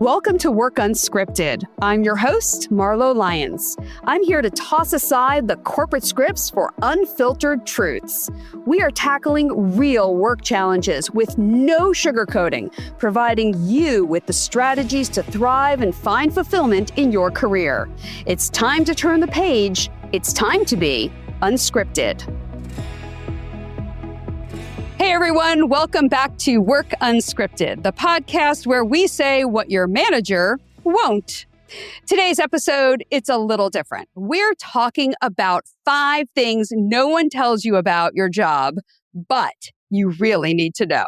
Welcome to Work Unscripted. I'm your host, Marlo Lyons. I'm here to toss aside the corporate scripts for unfiltered truths. We are tackling real work challenges with no sugarcoating, providing you with the strategies to thrive and find fulfillment in your career. It's time to turn the page. It's time to be unscripted. Hey everyone, welcome back to Work Unscripted, the podcast where we say what your manager won't. Today's episode, it's a little different. We're talking about 5 things no one tells you about your job, but you really need to know.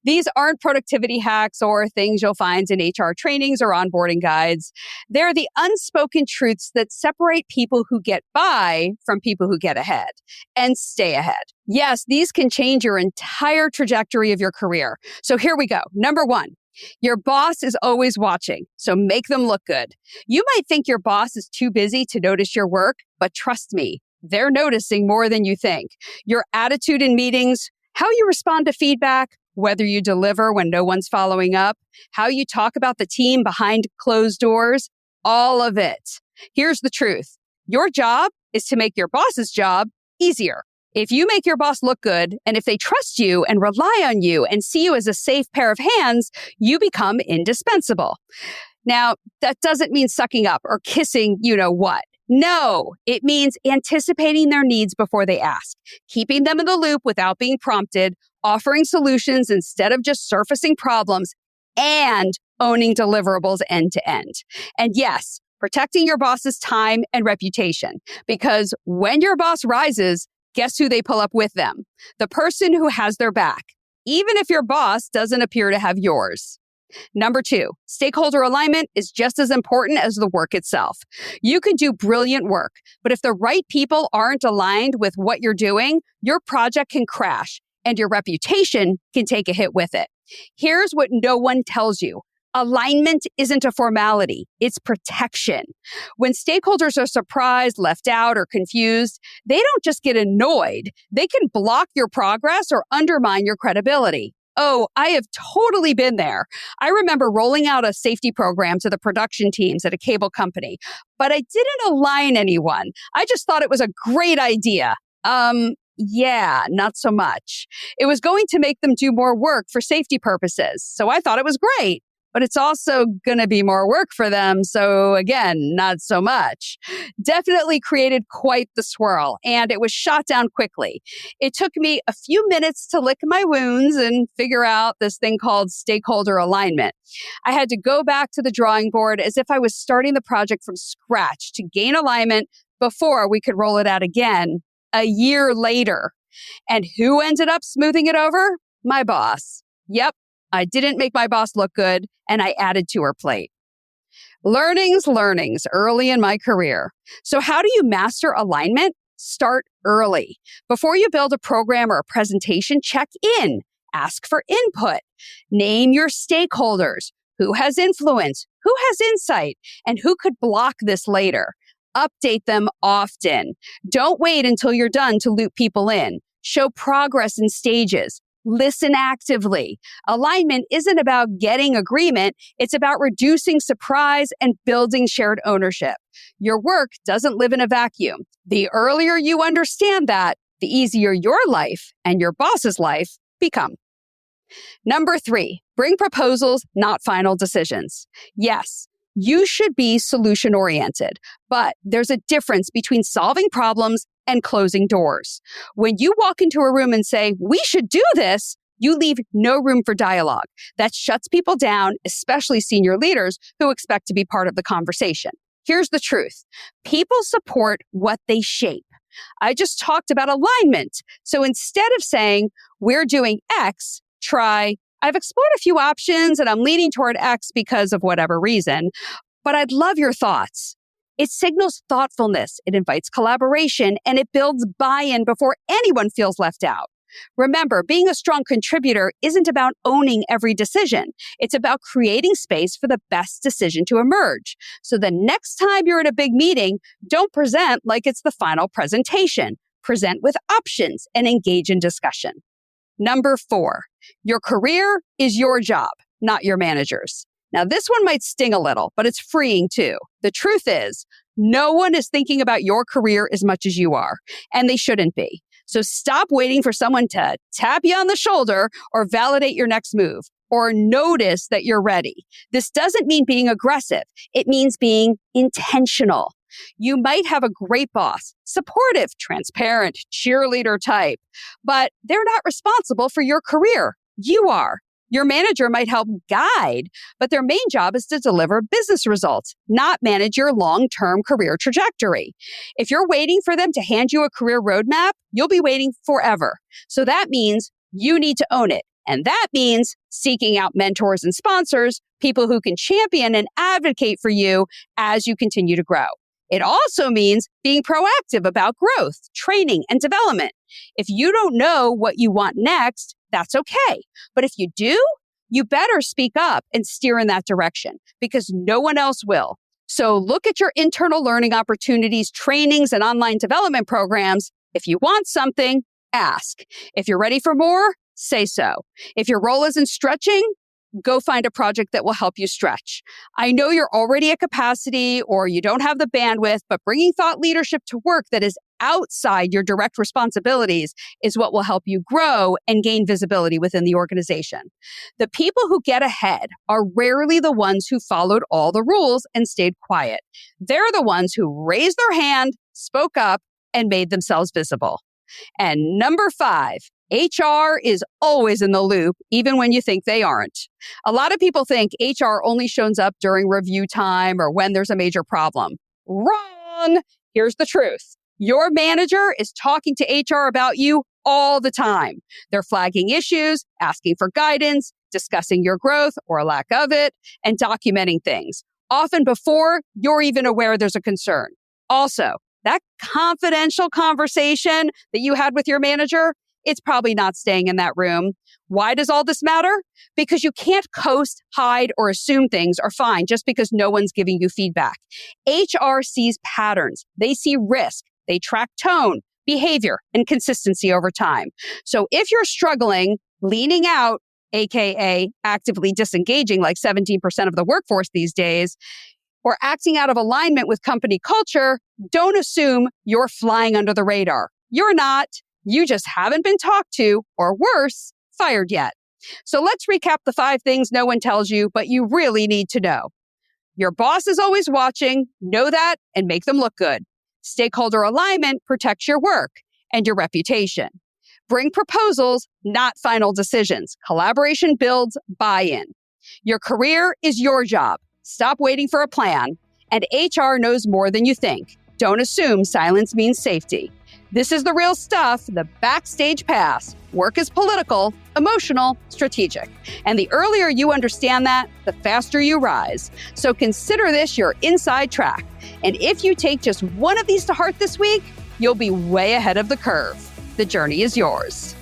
These aren't productivity hacks or things you'll find in HR trainings or onboarding guides. They're the unspoken truths that separate people who get by from people who get ahead and stay ahead. Yes, these can change your entire trajectory of your career. So here we go. Number 1. Your boss is always watching, so make them look good. You might think your boss is too busy to notice your work, but trust me, they're noticing more than you think. Your attitude in meetings, how you respond to feedback, whether you deliver when no one's following up, how you talk about the team behind closed doors, all of it. Here's the truth. Your job is to make your boss's job easier. If you make your boss look good, and if they trust you and rely on you and see you as a safe pair of hands, you become indispensable. Now, that doesn't mean sucking up or kissing you-know-what. No, it means anticipating their needs before they ask, keeping them in the loop without being prompted, offering solutions instead of just surfacing problems, and owning deliverables end to end. And yes, protecting your boss's time and reputation, because when your boss rises, guess who they pull up with them? The person who has their back, even if your boss doesn't appear to have yours. Number 2, stakeholder alignment is just as important as the work itself. You can do brilliant work, but if the right people aren't aligned with what you're doing, your project can crash and your reputation can take a hit with it. Here's what no one tells you. Alignment isn't a formality, it's protection. When stakeholders are surprised, left out, or confused, they don't just get annoyed. They can block your progress or undermine your credibility. Oh, I have totally been there. I remember rolling out a safety program to the production teams at a cable company, but I didn't align anyone. I just thought it was a great idea. Yeah, not so much. It was going to make them do more work for safety purposes, so I thought it was great. But it's also going to be more work for them. So again, not so much. Definitely created quite the swirl, and it was shot down quickly. It took me a few minutes to lick my wounds and figure out this thing called stakeholder alignment. I had to go back to the drawing board as if I was starting the project from scratch to gain alignment before we could roll it out again a year later. And who ended up smoothing it over? My boss. Yep. I didn't make my boss look good, and I added to her plate. Learnings early in my career. So how do you master alignment? Start early. Before you build a program or a presentation, check in. Ask for input. Name your stakeholders. Who has influence? Who has insight? And who could block this later? Update them often. Don't wait until you're done to loop people in. Show progress in stages. Listen actively. Alignment isn't about getting agreement. It's about reducing surprise and building shared ownership. Your work doesn't live in a vacuum. The earlier you understand that, the easier your life and your boss's life become. Number 3, bring proposals, not final decisions. Yes, you should be solution-oriented, but there's a difference between solving problems and closing doors. When you walk into a room and say, we should do this, you leave no room for dialogue. That shuts people down, especially senior leaders who expect to be part of the conversation. Here's the truth. People support what they shape. I just talked about alignment. So instead of saying, we're doing X, try, I've explored a few options and I'm leaning toward X because of whatever reason, but I'd love your thoughts. It signals thoughtfulness, it invites collaboration, and it builds buy-in before anyone feels left out. Remember, being a strong contributor isn't about owning every decision. It's about creating space for the best decision to emerge. So the next time you're at a big meeting, don't present like it's the final presentation. Present with options and engage in discussion. Number 4, your career is your job, not your manager's. Now, this one might sting a little, but it's freeing too. The truth is, no one is thinking about your career as much as you are, and they shouldn't be. So stop waiting for someone to tap you on the shoulder or validate your next move or notice that you're ready. This doesn't mean being aggressive. It means being intentional. You might have a great boss, supportive, transparent, cheerleader type, but they're not responsible for your career. You are. Your manager might help guide, but their main job is to deliver business results, not manage your long-term career trajectory. If you're waiting for them to hand you a career roadmap, you'll be waiting forever. So that means you need to own it. And that means seeking out mentors and sponsors, people who can champion and advocate for you as you continue to grow. It also means being proactive about growth, training, and development. If you don't know what you want next, that's okay. But if you do, you better speak up and steer in that direction because no one else will. So look at your internal learning opportunities, trainings, and online development programs. If you want something, ask. If you're ready for more, say so. If your role isn't stretching, go find a project that will help you stretch. I know you're already at capacity or you don't have the bandwidth, but bringing thought leadership to work that is outside your direct responsibilities is what will help you grow and gain visibility within the organization. The people who get ahead are rarely the ones who followed all the rules and stayed quiet. They're the ones who raised their hand, spoke up, and made themselves visible. And number 5, HR is always in the loop, even when you think they aren't. A lot of people think HR only shows up during review time or when there's a major problem. Wrong! Here's the truth. Your manager is talking to HR about you all the time. They're flagging issues, asking for guidance, discussing your growth or lack of it, and documenting things, often before you're even aware there's a concern. Also, that confidential conversation that you had with your manager, it's probably not staying in that room. Why does all this matter? Because you can't coast, hide, or assume things are fine just because no one's giving you feedback. HR sees patterns. They see risk. They track tone, behavior, and consistency over time. So if you're struggling, leaning out, aka actively disengaging like 17% of the workforce these days, or acting out of alignment with company culture, don't assume you're flying under the radar. You're not. You just haven't been talked to, or worse, fired yet. So let's recap the 5 things no one tells you, but you really need to know. Your boss is always watching. Know that and make them look good. Stakeholder alignment protects your work and your reputation. Bring proposals, not final decisions. Collaboration builds buy-in. Your career is your job. Stop waiting for a plan. And HR knows more than you think. Don't assume silence means safety. This is the real stuff, the backstage pass. Work is political, emotional, strategic. And the earlier you understand that, the faster you rise. So consider this your inside track. And if you take just one of these to heart this week, you'll be way ahead of the curve. The journey is yours.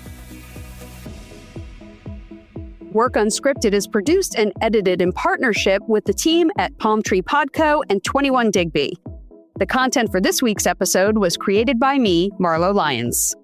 Work Unscripted is produced and edited in partnership with the team at Palm Tree Podco and 21 Digby. The content for this week's episode was created by me, Marlo Lyons.